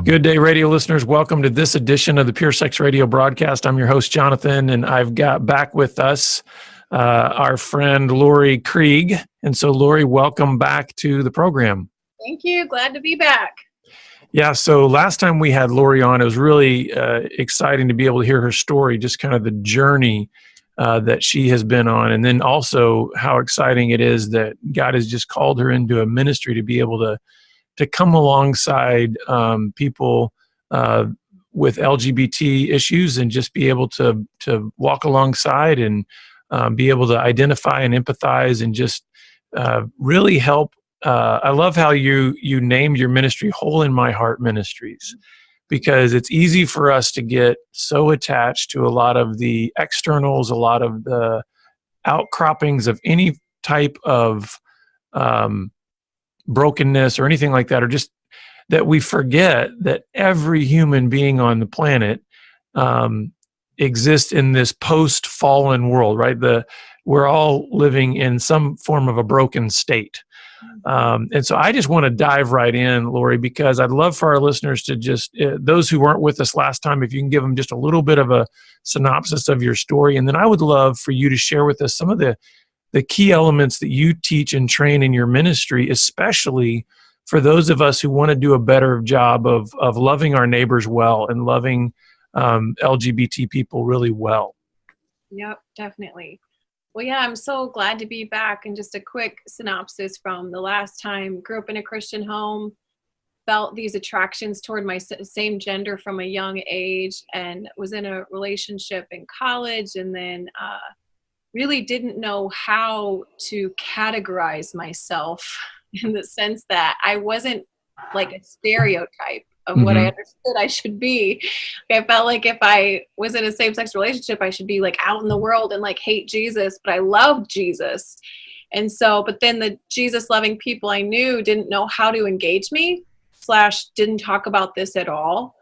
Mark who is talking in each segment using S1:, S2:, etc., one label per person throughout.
S1: Good day, radio listeners. Welcome to this edition of the Pure Sex Radio broadcast. I'm your host, Jonathan, and I've got back with us our friend, Laurie Krieg. And so, Laurie, welcome back to the program.
S2: Thank you. Glad to be back.
S1: Yeah, so last time we had Laurie on, it was really exciting to be able to hear her story, just kind of the journey that she has been on, and then also how exciting it is that God has just called her into a ministry to be able to come alongside people with LGBT issues and just be able to walk alongside and be able to identify and empathize and just really help. I love how you named your ministry Hole in My Heart Ministries, because it's easy for us to get so attached to a lot of the externals, a lot of the outcroppings of any type of brokenness or anything like that, or just that we forget that every human being on the planet exists in this post-fallen world, right? We're all living in some form of a broken state. And so I just want to dive right in, Laurie, because I'd love for our listeners to just, those who weren't with us last time, if you can give them just a little bit of a synopsis of your story. And then I would love for you to share with us some of the key elements that you teach and train in your ministry, especially for those of us who want to do a better job of loving our neighbors well and loving LGBT people really well.
S2: Yep, definitely. Well, yeah, I'm so glad to be back. And just a quick synopsis from the last time. Grew up in a Christian home, felt these attractions toward my same gender from a young age, and was in a relationship in college, and then really didn't know how to categorize myself in the sense that I wasn't like a stereotype of what I understood I should be. I felt like if I was in a same-sex relationship, I should be like out in the world and like hate Jesus, but I loved Jesus. And so, but then the Jesus-loving people I knew didn't know how to engage me, / didn't talk about this at all.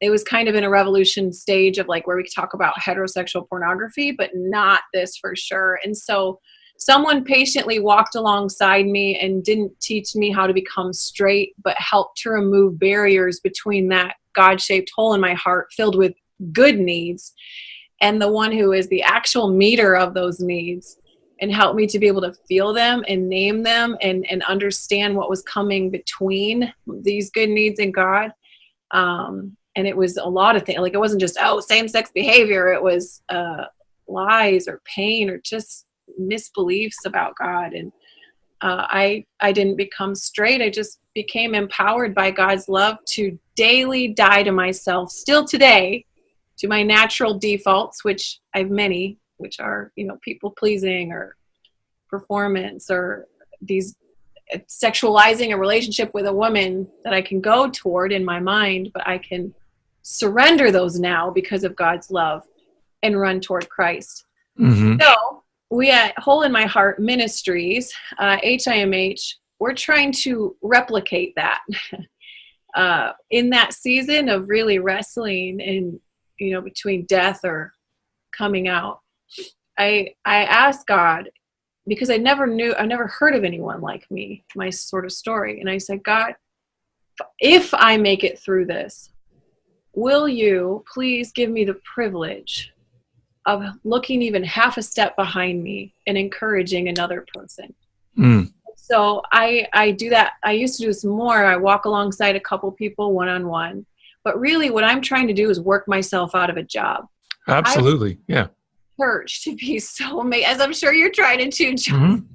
S2: It was kind of in a revolution stage of like where we could talk about heterosexual pornography, but not this for sure. And so someone patiently walked alongside me and didn't teach me how to become straight, but helped to remove barriers between that God-shaped hole in my heart filled with good needs and the one who is the actual meter of those needs, and helped me to be able to feel them and name them and understand what was coming between these good needs and God. And it was a lot of things. Like, it wasn't just, same-sex behavior. It was lies or pain or just misbeliefs about God. And I didn't become straight. I just became empowered by God's love to daily die to myself, still today, to my natural defaults, which I have many, which are, people-pleasing or performance or these sexualizing a relationship with a woman that I can go toward in my mind, but I can surrender those now because of God's love and run toward Christ. So we at Hole in My Heart Ministries, HIMH, we're trying to replicate that in that season of really wrestling and, between death or coming out. I asked God, because I never heard of anyone like me, my sort of story. And I said, God, if I make it through this, will you please give me the privilege of looking even half a step behind me and encouraging another person? So I do that. I used to do this more. I walk alongside a couple people one-on-one. But really what I'm trying to do is work myself out of a job.
S1: Absolutely. Yeah.
S2: Church to be so amazing, as I'm sure you're trying to too, John.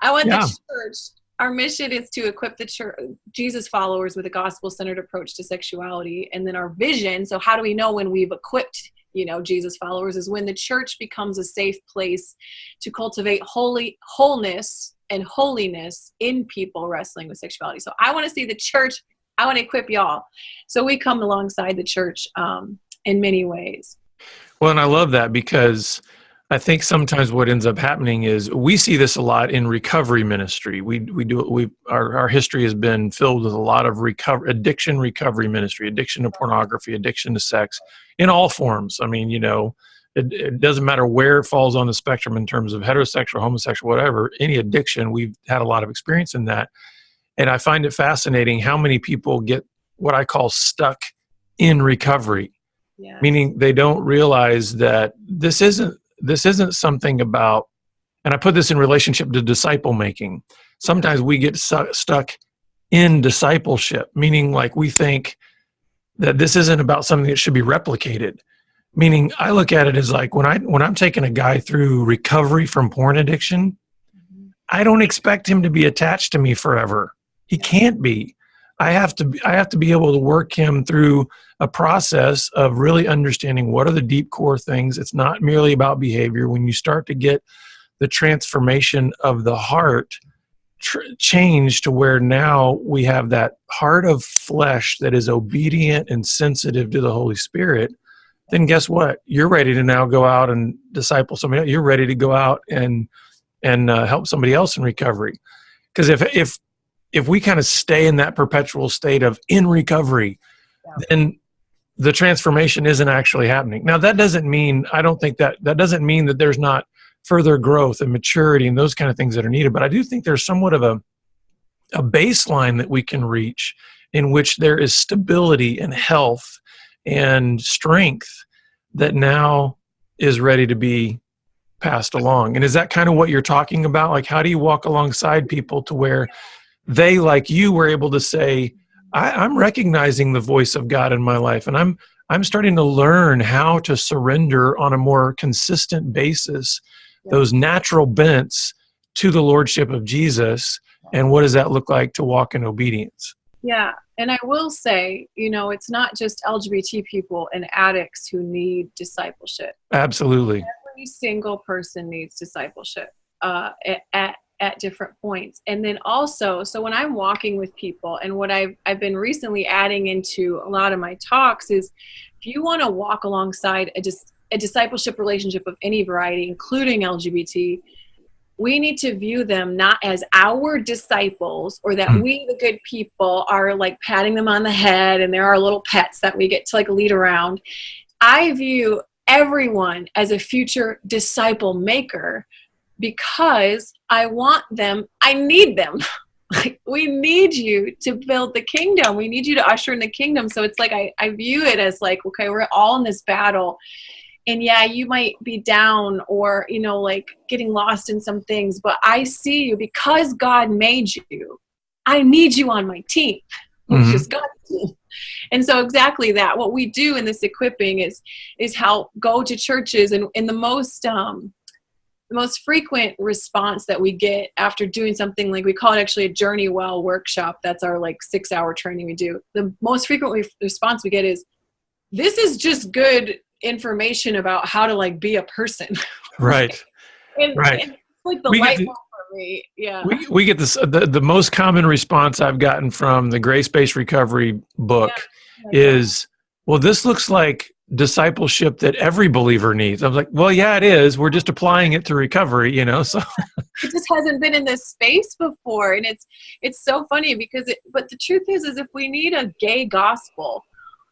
S2: I want the church. Our mission is to equip the church, Jesus followers, with a gospel-centered approach to sexuality. And then our vision, so how do we know when we've equipped, Jesus followers, is when the church becomes a safe place to cultivate wholeness and holiness in people wrestling with sexuality. So I want to see the church. I want to equip y'all. So we come alongside the church in many ways.
S1: Well, and I love that, because I think sometimes what ends up happening is we see this a lot in recovery ministry. Our history has been filled with a lot of addiction recovery ministry, addiction to pornography, addiction to sex in all forms. I mean, it doesn't matter where it falls on the spectrum in terms of heterosexual, homosexual, whatever, any addiction, we've had a lot of experience in that. And I find it fascinating how many people get what I call stuck in recovery,
S2: Yeah.
S1: meaning they don't realize that this isn't something about, and I put this in relationship to disciple making. Sometimes we get stuck in discipleship, meaning like we think that this isn't about something that should be replicated. Meaning I look at it as like when I'm taking a guy through recovery from porn addiction, I don't expect him to be attached to me forever. He can't be. I have to be able to work him through a process of really understanding what are the deep core things. It's not merely about behavior. When you start to get the transformation of the heart change to where now we have that heart of flesh that is obedient and sensitive to the Holy Spirit, then guess what? You're ready to now go out and disciple somebody else. You're ready to go out and help somebody else in recovery. Because if we kind of stay in that perpetual state of in recovery, then the transformation isn't actually happening. Now, that doesn't mean, I don't think that doesn't mean that there's not further growth and maturity and those kind of things that are needed. But I do think there's somewhat of a baseline that we can reach in which there is stability and health and strength that now is ready to be passed along. And is that kind of what you're talking about? Like, how do you walk alongside people to where they, like you, were able to say, I'm recognizing the voice of God in my life, and I'm starting to learn how to surrender on a more consistent basis those natural bents to the Lordship of Jesus, and what does that look like to walk in obedience?
S2: Yeah. And I will say, it's not just LGBT people and addicts who need discipleship.
S1: Absolutely.
S2: Every single person needs discipleship at different points. And then also, so when I'm walking with people, and what I've been recently adding into a lot of my talks is, if you want to walk alongside a discipleship relationship of any variety, including LGBT, we need to view them not as our disciples, or that we, the good people, are like patting them on the head and they're our little pets that we get to like lead around. I view everyone as a future disciple maker, because I want them, I need them. Like, we need you to build the kingdom. We need you to usher in the kingdom. So it's like, I view it as like, okay, we're all in this battle. And yeah, you might be down or, like getting lost in some things, but I see you because God made you. I need you on my team, which is God's team. And so exactly that, what we do in this equipping is help go to churches, and in the most frequent response that we get after doing something, like we call it actually a Journey Well workshop. That's our like 6-hour training we do. The most frequent response we get is, this is just good information about how to like be a person.
S1: Right.
S2: And it's like the light bulb for me. Yeah.
S1: We get this, the most common response I've gotten from the Grace-Based Recovery book is, well, this looks like discipleship that every believer needs. I was like, well, yeah, it is. We're just applying it to recovery, so.
S2: It just hasn't been in this space before. And it's so funny because but the truth is if we need a gay gospel,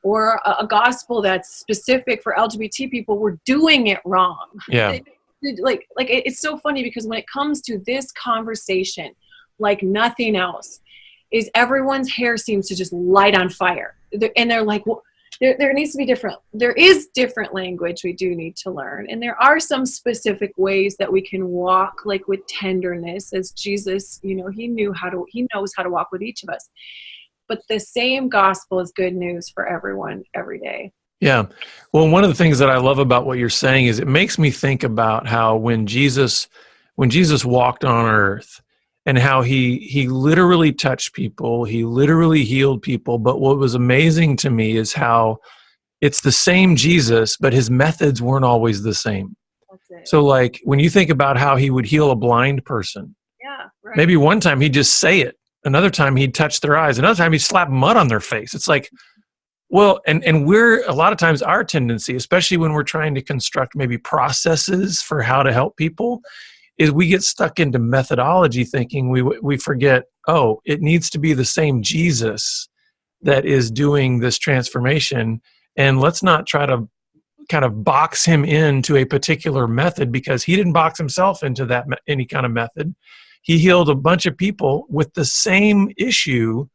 S2: or a gospel that's specific for LGBT people, we're doing it wrong.
S1: Yeah.
S2: Like it's so funny because when it comes to this conversation, like nothing else, is everyone's hair seems to just light on fire. And they're like, well, there needs to be there is different language we do need to learn. And there are some specific ways that we can walk like with tenderness, as Jesus, he knows how to walk with each of us. But the same gospel is good news for everyone every day.
S1: Yeah. Well, one of the things that I love about what you're saying is it makes me think about how when Jesus walked on earth, and how he literally touched people, he literally healed people. But what was amazing to me is how it's the same Jesus, but his methods weren't always the same.
S2: That's it.
S1: So like when you think about how he would heal a blind person,
S2: right.
S1: Maybe one time he'd just say it. Another time he'd touch their eyes. Another time he'd slap mud on their face. It's like, well, and we're, a lot of times our tendency, especially when we're trying to construct maybe processes for how to help people, is we get stuck into methodology thinking. We forget, it needs to be the same Jesus that is doing this transformation. And let's not try to kind of box him into a particular method, because he didn't box himself into that any kind of method. He healed a bunch of people with the same issue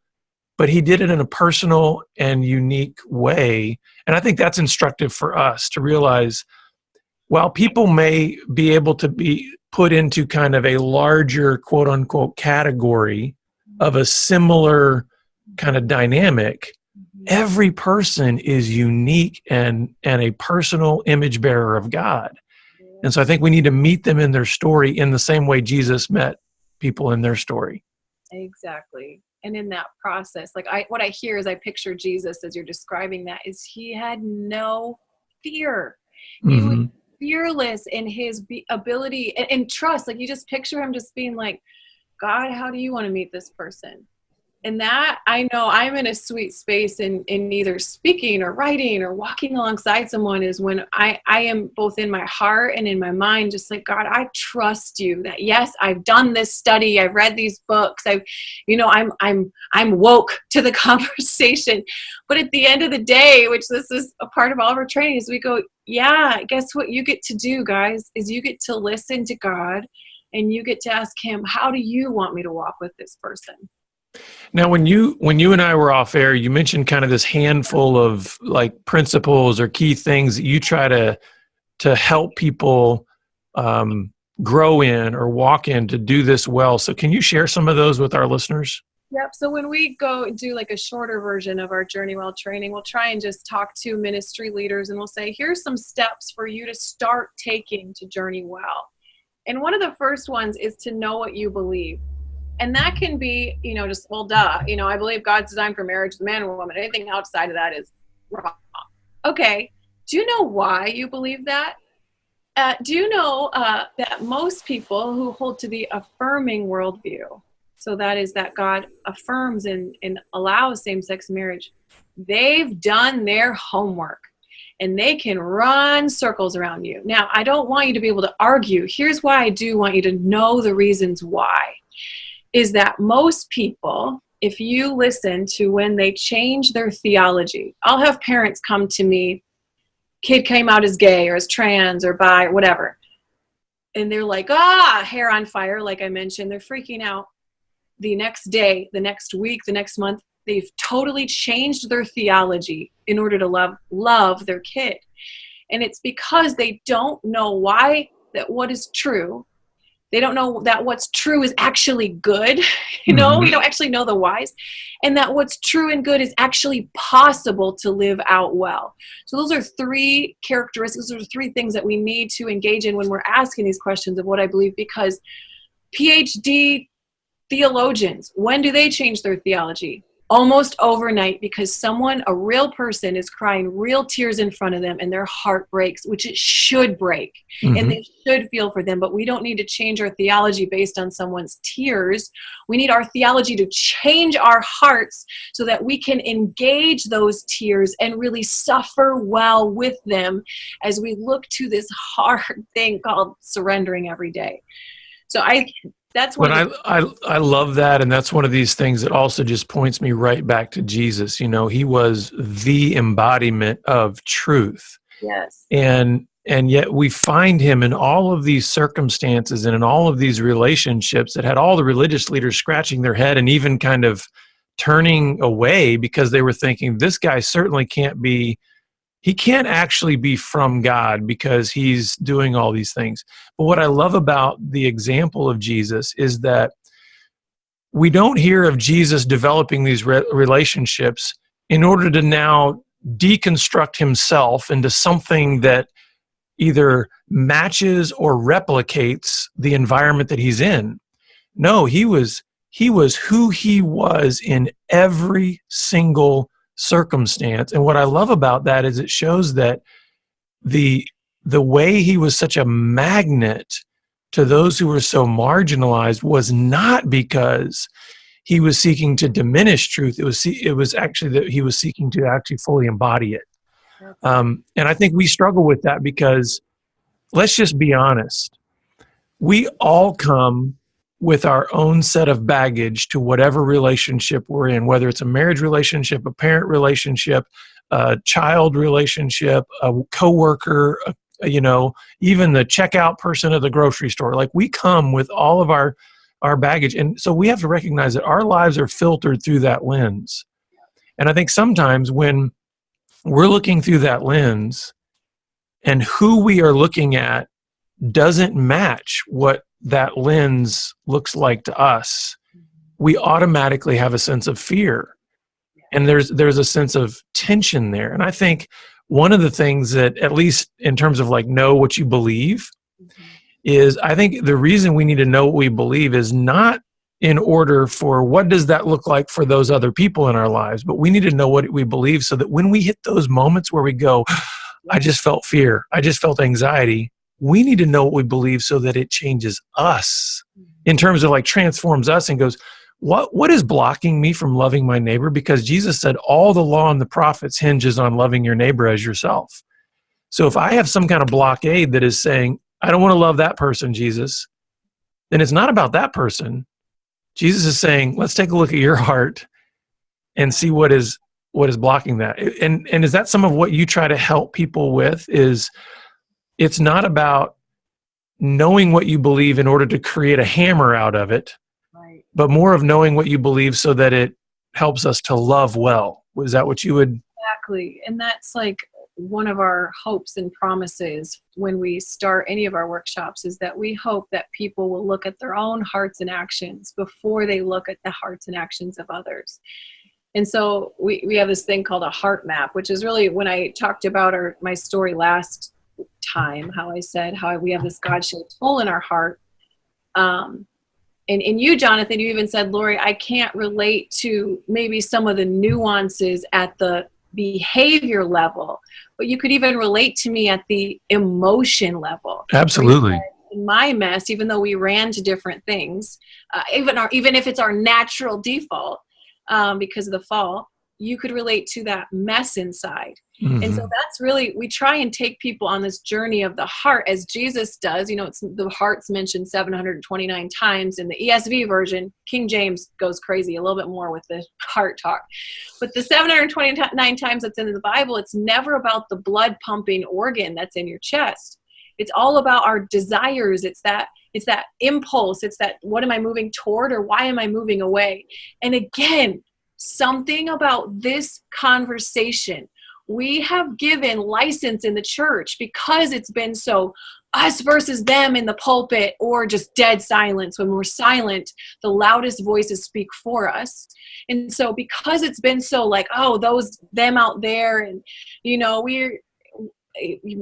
S1: but he did it in a personal and unique way. And I think that's instructive for us to realize, while people may be able to be put into kind of a larger quote unquote category of a similar kind of dynamic, every person is unique and a personal image bearer of God. And so I think we need to meet them in their story in the same way Jesus met people in their story.
S2: Exactly. And in that process, like what I hear as I picture Jesus as you're describing that is he had no fear. He was fearless in his ability and trust. Like you just picture him just being like, God, how do you want to meet this person? And that, I know I'm in a sweet space in either speaking or writing or walking alongside someone, is when I am both in my heart and in my mind, just like, God, I trust you that, yes, I've done this study. I've read these books. I'm woke to the conversation. But at the end of the day, which this is a part of all of our training, is we go, yeah, guess what you get to do, guys, is you get to listen to God and you get to ask him, how do you want me to walk with this person?
S1: Now, when you and I were off air, you mentioned kind of this handful of like principles or key things that you try to help people grow in or walk in to do this well. So can you share some of those with our listeners?
S2: Yep. So when we go do like a shorter version of our Journey Well training, we'll try and just talk to ministry leaders and we'll say, here's some steps for you to start taking to journey well. And one of the first ones is to know what you believe. And that can be, just, well, duh, I believe God's designed for marriage, the man and woman. Anything outside of that is wrong. Okay. Do you know why you believe that? Do you know that most people who hold to the affirming worldview, so that is that God affirms and allows same-sex marriage, they've done their homework and they can run circles around you. Now, I don't want you to be able to argue. Here's why I do want you to know the reasons why. Is that most people, if you listen to when they change their theology, I'll have parents come to me, kid came out as gay or as trans or bi or whatever. And they're like, hair on fire, like I mentioned. They're freaking out. The next day, the next week, the next month, they've totally changed their theology in order to love their kid. And it's because they don't know why that what is true. They don't know that what's true is actually good. We don't actually know the whys. And that what's true and good is actually possible to live out well. So those are three characteristics. Those are three things that we need to engage in when we're asking these questions of what I believe, because PhD theologians, when do they change their theology? Almost overnight, because a real person is crying real tears in front of them and their heart breaks, which it should break. And they should feel for them, but we don't need to change our theology based on someone's tears. We need our theology to change our hearts so that we can engage those tears and really suffer well with them as we look to this hard thing called surrendering every day. So that's what
S1: I love that. And that's one of these things that also just points me right back to Jesus. He was the embodiment of truth.
S2: Yes.
S1: And yet we find him in all of these circumstances and in all of these relationships that had all the religious leaders scratching their head and even kind of turning away because they were thinking, this guy certainly he can't actually be from God because he's doing all these things. But what I love about the example of Jesus is that we don't hear of Jesus developing these relationships in order to now deconstruct himself into something that either matches or replicates the environment that he's in. No, he was who he was in every single circumstance. And what I love about that is it shows that the way he was such a magnet to those who were so marginalized was not because he was seeking to diminish truth. It was actually that he was seeking to actually fully embody it. And I think we struggle with that because, let's just be honest, we all come with our own set of baggage to whatever relationship we're in, whether it's a marriage relationship, a parent relationship, a child relationship, a coworker, even the checkout person at the grocery store. Like, we come with all of our baggage. And so we have to recognize that our lives are filtered through that lens. And I think sometimes when we're looking through that lens and who we are looking at doesn't match what that lens looks like to us, we automatically have a sense of fear. And there's a sense of tension there. And I think one of the things that, at least in terms of like know what you believe, is I think the reason we need to know what we believe is not in order for what does that look like for those other people in our lives, but we need to know what we believe so that when we hit those moments where we go, I just felt fear, I just felt anxiety, we need to know what we believe so that it changes us in terms of like transforms us and goes, what is blocking me from loving my neighbor? Because Jesus said all the law and the prophets hinges on loving your neighbor as yourself. So if I have some kind of blockade that is saying, I don't want to love that person, Jesus, then it's not about that person. Jesus is saying, let's take a look at your heart and see what is blocking that. And is that some of what you try to help people with? Is it's not about knowing what you believe in order to create a hammer out of it, but more of knowing what you believe so that it helps us to love well. Was that what you would?
S2: Exactly. And that's like one of our hopes and promises when we start any of our workshops, is that we hope that people will look at their own hearts and actions before they look at the hearts and actions of others. And so we have this thing called a heart map, which is really when I talked about my story last time, how I said how we have this God-shaped hole in our heart. And you, Jonathan, you even said, Laurie, I can't relate to maybe some of the nuances at the behavior level, but you could even relate to me at the emotion level.
S1: Absolutely.
S2: In my mess, even though we ran to different things, even if it's our natural default, because of the fall, you could relate to that mess inside. Mm-hmm. And so that's really, we try and take people on this journey of the heart as Jesus does. You know, it's the heart's mentioned 729 times in the ESV version. King James goes crazy a little bit more with the heart talk. But the 729 times that's in the Bible, it's never about the blood pumping organ that's in your chest. It's all about our desires. It's that impulse. It's that, what am I moving toward or why am I moving away? And again, something about this conversation, we have given license in the church because it's been so us versus them in the pulpit, or just dead silence. When we're silent, the loudest voices speak for us. And so because it's been so like, oh, them out there, and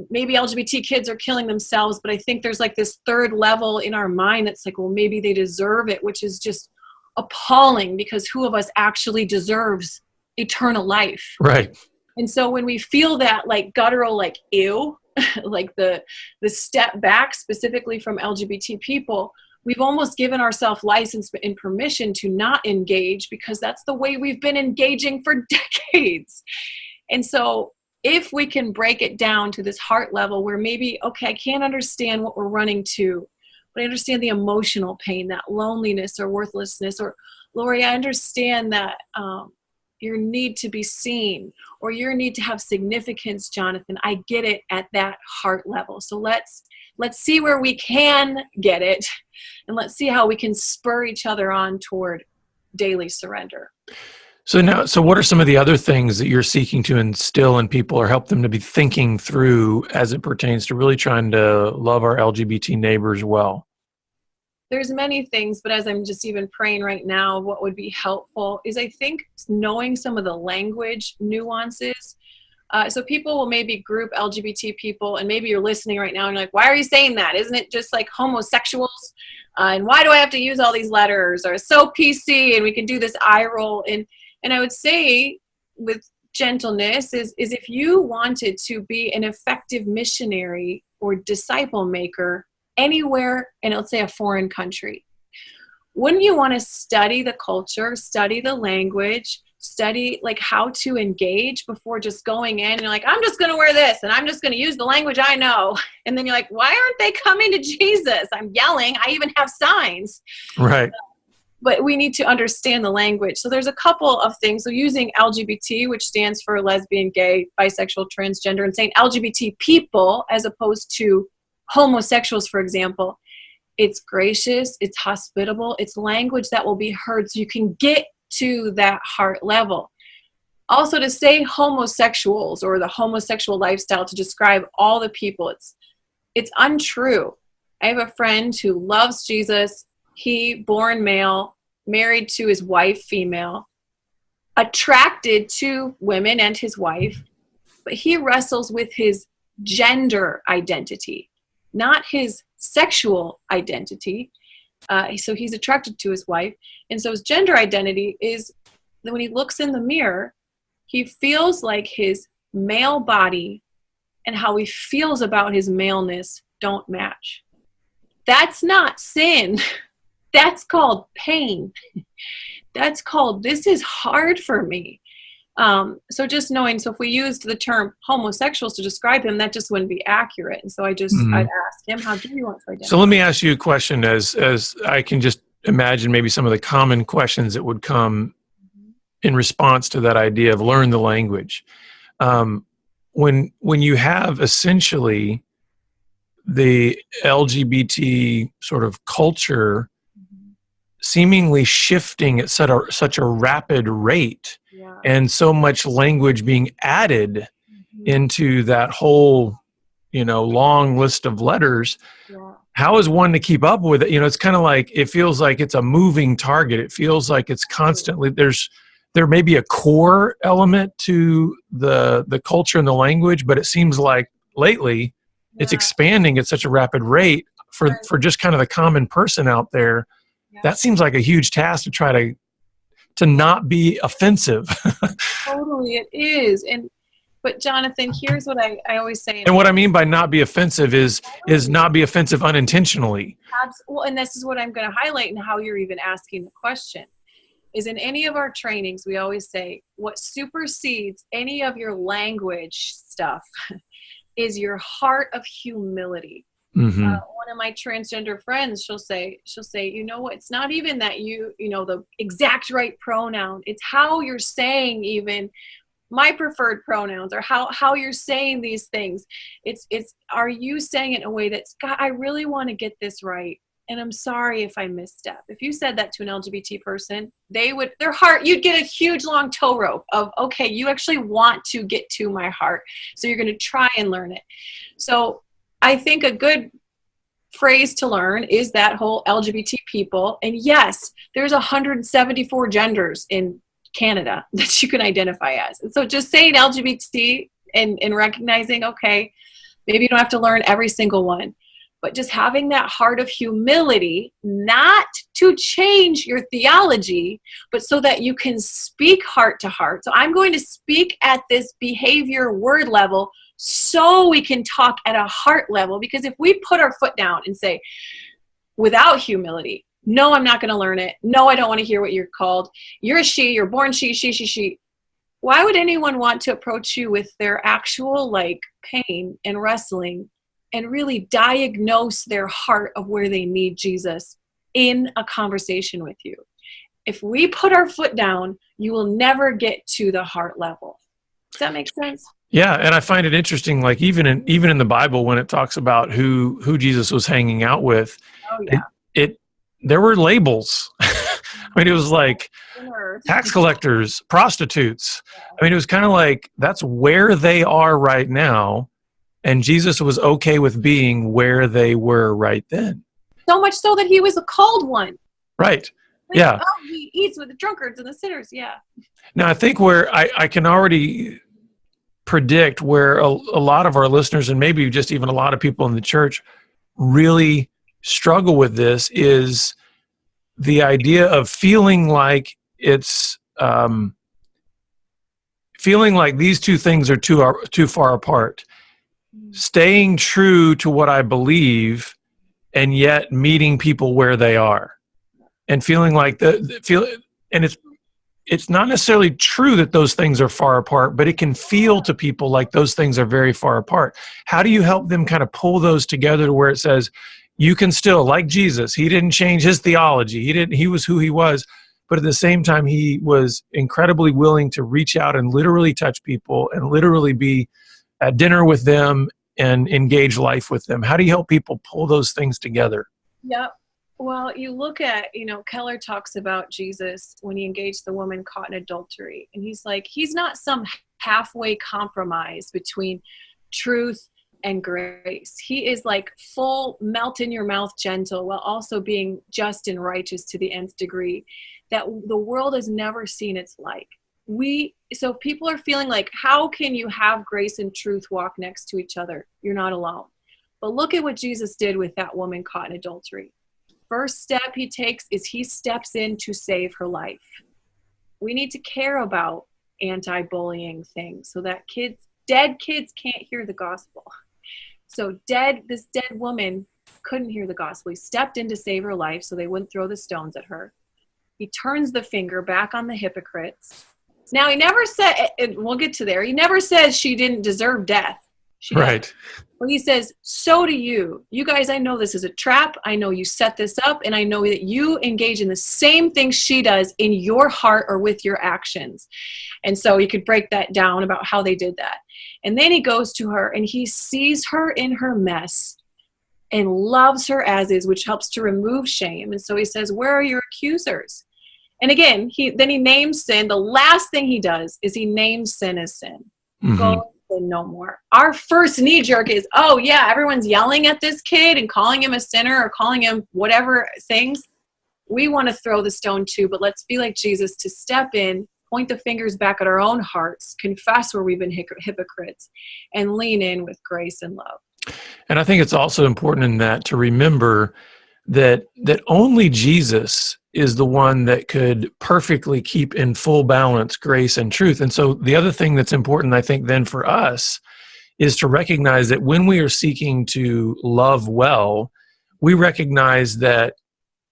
S2: maybe LGBT kids are killing themselves, but I think there's like this third level in our mind that's like, well, maybe they deserve it, which is just appalling, because who of us actually deserves eternal life?
S1: Right.
S2: And so when we feel that like guttural, like ew, like the step back specifically from LGBT people, we've almost given ourselves license and permission to not engage, because that's the way we've been engaging for decades. And so if we can break it down to this heart level where maybe, okay, I can't understand what we're running to, but I understand the emotional pain, that loneliness or worthlessness, or Laurie, I understand that your need to be seen, or your need to have significance, Jonathan. I get it at that heart level. So let's see where we can get it, and let's see how we can spur each other on toward daily surrender.
S1: So what are some of the other things that you're seeking to instill in people or help them to be thinking through as it pertains to really trying to love our LGBT neighbors well?
S2: There's many things, but as I'm just even praying right now, what would be helpful is, I think, knowing some of the language nuances. So people will maybe group LGBT people, and maybe you're listening right now and you're like, why are you saying that? Isn't it just like homosexuals? And why do I have to use all these letters? Or so PC, and we can do this eye roll. And I would say with gentleness is if you wanted to be an effective missionary or disciple maker anywhere in, let's say, a foreign country, wouldn't you want to study the culture, study the language, study like how to engage before just going in and you're like, I'm just going to wear this and I'm just going to use the language I know. And then you're like, why aren't they coming to Jesus? I'm yelling. I even have signs.
S1: Right.
S2: But we need to understand the language. So there's a couple of things. So using LGBT, which stands for lesbian, gay, bisexual, transgender, and saying LGBT people as opposed to homosexuals, for example, it's gracious, it's hospitable, it's language that will be heard, so you can get to that heart level. Also, to say homosexuals or the homosexual lifestyle to describe all the people, it's untrue. I have a friend who loves Jesus. He born male, married to his wife, female, attracted to women and his wife, but he wrestles with his gender identity, not his sexual identity. So he's attracted to his wife. And so his gender identity is that when he looks in the mirror, he feels like his male body and how he feels about his maleness don't match. That's not sin. That's called pain. That's called, this is hard for me. So just knowing, so if we used the term homosexuals to describe him, that just wouldn't be accurate. And so I'd ask him, how do you want to identify?
S1: So let me ask you a question as I can just imagine maybe some of the common questions that would come in response to that idea of learn the language. When you have essentially the LGBT sort of culture seemingly shifting at such a rapid rate, and so much language being added into that whole, long list of letters, how is one to keep up with it? It's kind of like, it feels like it's a moving target. It feels like it's constantly, there may be a core element to the culture and the language, but it seems like lately it's expanding at such a rapid rate for just kind of the common person out there. That seems like a huge task to try to not be offensive.
S2: Totally, it is. But Jonathan, here's what I always say.
S1: And what I mean by not be offensive is not be offensive unintentionally.
S2: Well, and this is what I'm going to highlight and how you're even asking the question. Is in any of our trainings, we always say what supersedes any of your language stuff is your heart of humility. One of my transgender friends, she'll say, you know what, it's not even that the exact right pronoun. It's how you're saying even my preferred pronouns or how you're saying these things. It's are you saying it in a way that's, God, I really want to get this right. And I'm sorry if I misstep. If you said that to an LGBT person, you'd get a huge long tow rope of, okay, you actually want to get to my heart. So you're going to try and learn it. So I think a good phrase to learn is that whole LGBT people. And yes, there's 174 genders in Canada that you can identify as. And so just saying LGBT and recognizing, okay, maybe you don't have to learn every single one, but just having that heart of humility, not to change your theology, but so that you can speak heart to heart. So I'm going to speak at this behavior word level so we can talk at a heart level, because if we put our foot down and say, without humility, no, I'm not going to learn it. No, I don't want to hear what you're called. You're a she, you're born she. Why would anyone want to approach you with their actual pain and wrestling and really diagnose their heart of where they need Jesus in a conversation with you? If we put our foot down, you will never get to the heart level. Does that make sense?
S1: Yeah, and I find it interesting, even in the Bible, when it talks about who Jesus was hanging out with, there were labels. I mean, it was like tax collectors, prostitutes. I mean, it was kind of like that's where they are right now, and Jesus was okay with being where they were right then.
S2: So much so that he was a called one.
S1: Right. Yeah.
S2: Oh, he eats with the drunkards and the sinners. Yeah.
S1: Now, I think where I can already predict where a lot of our listeners, and maybe just even a lot of people in the church, really struggle with this is the idea of feeling like it's feeling like these two things are too far apart. Staying true to what I believe and yet meeting people where they are, and feeling like it's not necessarily true that those things are far apart, but it can feel to people like those things are very far apart. How do you help them kind of pull those together to where it says, you can still, like Jesus, he didn't change his theology. He was who he was, but at the same time, he was incredibly willing to reach out and literally touch people and literally be at dinner with them and engage life with them. How do you help people pull those things together?
S2: Yep. Well, you look at, Keller talks about Jesus when he engaged the woman caught in adultery. And he's like, he's not some halfway compromise between truth and grace. He is like full melt in your mouth gentle while also being just and righteous to the nth degree that the world has never seen its like. So people are feeling like, how can you have grace and truth walk next to each other? You're not alone. But look at what Jesus did with that woman caught in adultery. First step he takes is he steps in to save her life. We need to care about anti-bullying things so that dead kids can't hear the gospel. So this dead woman couldn't hear the gospel. He stepped in to save her life so they wouldn't throw the stones at her. He turns the finger back on the hypocrites. Now, he never said, and we'll get to there, he never says she didn't deserve death.
S1: Right.
S2: Well, he says, so do you. You guys, I know this is a trap. I know you set this up, and I know that you engage in the same thing she does in your heart or with your actions. And so he could break that down about how they did that. And then he goes to her, and he sees her in her mess and loves her as is, which helps to remove shame. And so he says, where are your accusers? And again, he names sin. The last thing he does is he names sin as sin.
S1: Mm-hmm.
S2: Go sin no more. Our first knee jerk is, oh yeah, everyone's yelling at this kid and calling him a sinner or calling him whatever things. We want to throw the stone too, but let's be like Jesus to step in, point the fingers back at our own hearts, confess where we've been hypocrites, and lean in with grace and love.
S1: And I think it's also important in that to remember that only Jesus is the one that could perfectly keep in full balance grace and truth. And so the other thing that's important, I think, then for us is to recognize that when we are seeking to love well, we recognize that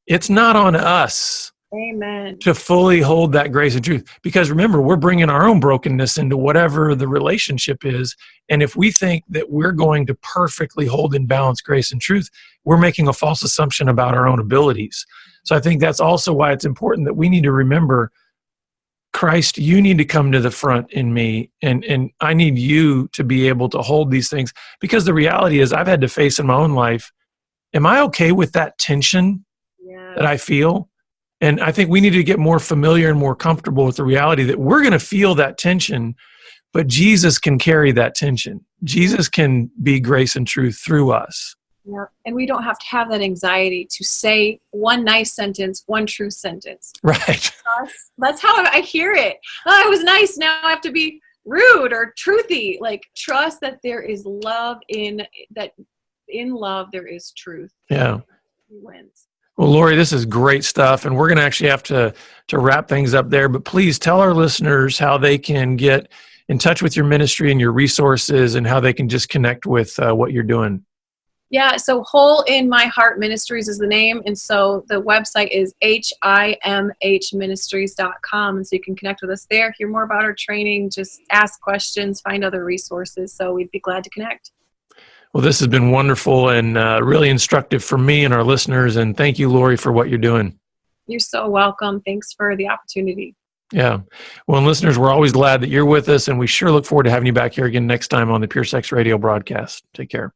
S1: it's not on us
S2: Amen.
S1: to fully hold that grace and truth. Because remember, we're bringing our own brokenness into whatever the relationship is. And if we think that we're going to perfectly hold in balance grace and truth, we're making a false assumption about our own abilities. So I think that's also why it's important that we need to remember, Christ, you need to come to the front in me, and I need you to be able to hold these things. Because the reality is, I've had to face in my own life, am I okay with that tension that I feel? And I think we need to get more familiar and more comfortable with the reality that we're going to feel that tension, but Jesus can carry that tension. Jesus can be grace and truth through us.
S2: Yeah, and we don't have to have that anxiety to say one nice sentence, one true sentence.
S1: Right.
S2: That's how I hear it. Oh, I was nice. Now I have to be rude or truthy. Like, trust that there is love in love there is truth.
S1: Yeah.
S2: He wins.
S1: Well, Laurie, this is great stuff, and we're going to actually have to wrap things up there. But please tell our listeners how they can get in touch with your ministry and your resources, and how they can just connect with what you're doing.
S2: Yeah, so Whole in My Heart Ministries is the name, and so the website is himhministries.com, and so you can connect with us there, hear more about our training, just ask questions, find other resources, so we'd be glad to connect.
S1: Well, this has been wonderful and really instructive for me and our listeners, and thank you, Laurie, for what you're doing.
S2: You're so welcome. Thanks for the opportunity.
S1: Yeah. Well, and listeners, we're always glad that you're with us, and we sure look forward to having you back here again next time on the Pure Sex Radio broadcast. Take care.